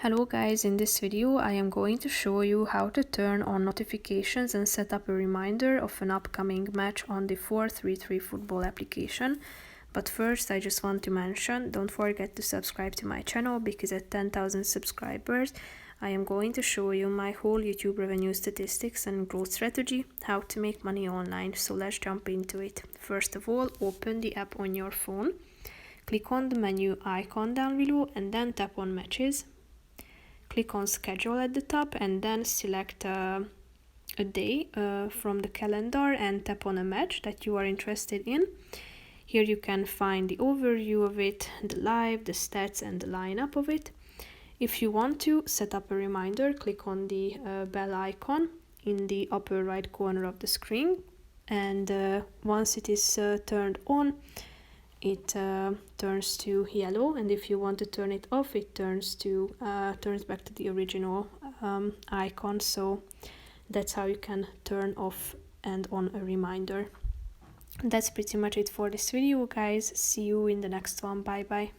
Hello guys, in this video I am going to show you how to turn on notifications and set up a reminder of an upcoming match on the 433 football application. But first I just want to mention, don't forget to subscribe to my channel because at 10,000 subscribers I am going to show you my whole YouTube revenue statistics and growth strategy, how to make money online. So let's jump into it. First of all, open the app on your phone, click on the menu icon down below and then tap on matches. Click on schedule at the top and then select a day from the calendar and tap on a match that you are interested in. Here you can find the overview of it, the live, the stats and the lineup of it. If you want to set up a reminder, click on the bell icon in the upper right corner of the screen, and once it is turned on, it turns to yellow, and if you want to turn it off, it turns back to the original icon. So that's how you can turn off and on a reminder. That's pretty much it for this video, guys. See you in the next one. Bye bye.